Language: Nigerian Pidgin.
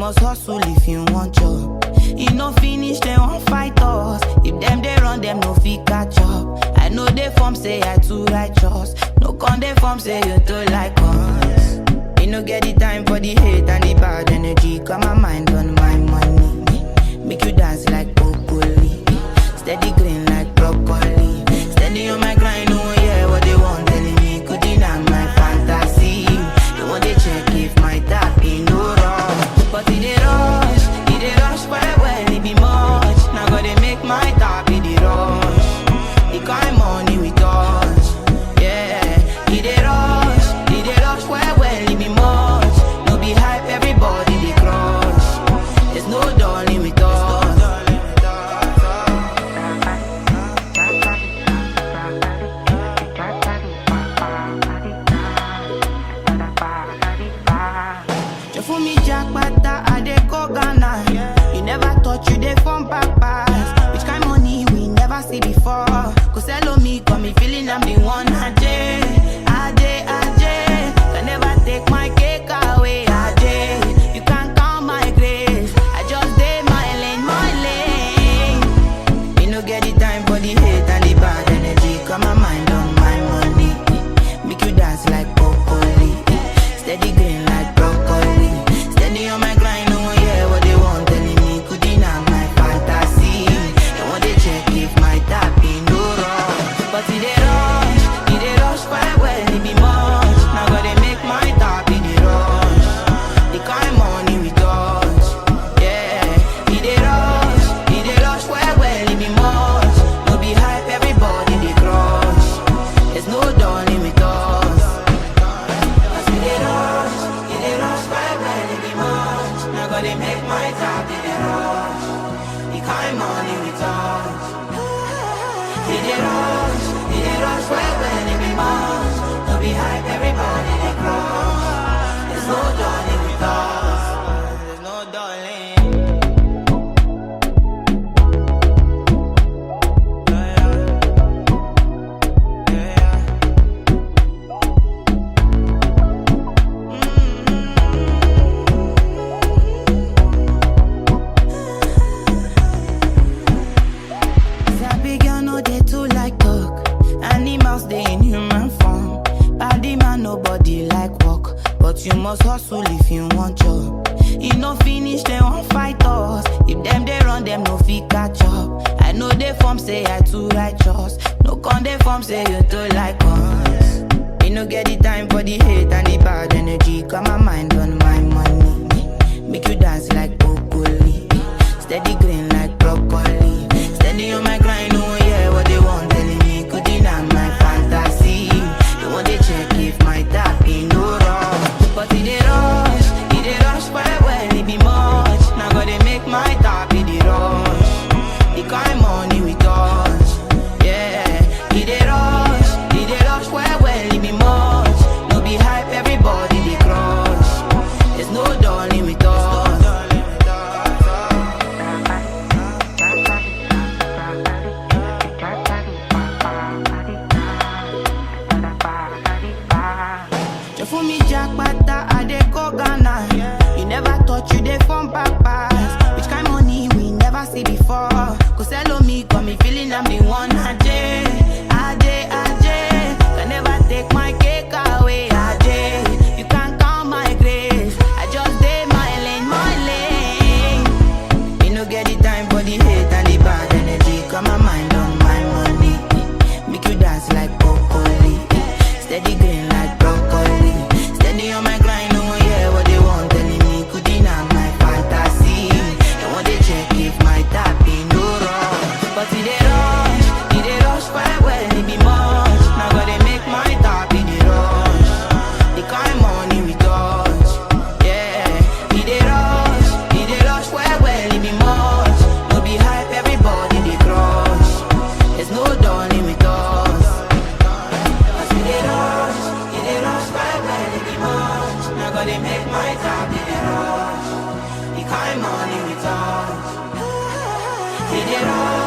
must hustle if you want job. You no finish, they won't fight us. If them they run, them no fit catch up. I know they form say I too righteous. No con they form say you too like us. You no get the time for the hate and the bad energy. Got my mind on my money. Make you dance like broccoli. Steady green like broccoli. Steady on my grind, no one hear what they want. Telling me could deny my fantasy. They want they check if my tap in no wrong. But it they rush well, it be much. Now gotta make my tap in the rush. The kind money we touch, yeah. It they rush well, it be much. No be hype, everybody they crush. There's no darling with us. For me, Jack Pata, I dey go Ghana. You never thought you dey from papas. Which kind money we never see before? Cause hello me, got me feeling I'm the one. Ajay, can never take my cake away. Ajay, you can't count my grace. I just did my lane. You no get the time for the hate and the bad energy. Got my mind on my money. Make you dance like broccoli. Steady green like broccoli. Steady on my grind, no one hear what they want. Telling me could deny my fantasy. They want they check if my tap in no wrong. But it they rush quite well, it be much. Now gotta make my tap in the rush. The kind money we touch, yeah. It they rush quite well, it be much. No be hype, everybody they crush. There's no darling with us. Cause it they rush quite well, it be much. Now gotta make my tap in the rush. The kind money we touch. It they rush quite well, it be much. No be hype, everybody they crush. There's no darling with us. There's no darling. Sabi girl no dey too like talk. Animals they in human form. Body man nobody like walk. But you must hustle if you want job. You no finish, they won't fight us. If them they run, them no fit catch up. I know they form say I too righteous. No con they form say you too like us. You no get the time for the hate and the bad energy. Got my mind on my money. Make you dance like broccoli. Steady green like broccoli. Steady on my grind, no one hear what they want. Telling me could deny my fantasy. They want they check if my tap in no wrong. But it they rush quite well, it be much. Now gotta make my tap in the rush. The kind money we touch, yeah. It they rush quite well, it be much. No be hype, everybody they crush. There's no darling with us. For me, Jack Pata, I dey go Ghana. You never thought you dey from papas. Which kind money we never see before? Cause hello me, got me feeling I'm the one. Ajay, can never take my cake away. Ajay, you can't count my grace. I just did my lane. You no get the time for the hate and the bad energy. Got my mind on my money. Make you dance like broccoli. Steady green like broccoli. Steady on my grind, no one hear what they want. Telling me could deny my fantasy. They want they check if my tap in no wrong. But it they rush quite well, it be much. Now gotta make my tap in the rush. The kind money we touch, yeah. It they rush quite well, it be much. No be hype, everybody they crush. There's no darling with us. Cause it they rush quite well, it be much. Now gotta make my tap in the rush. The kind money we touch. It they rush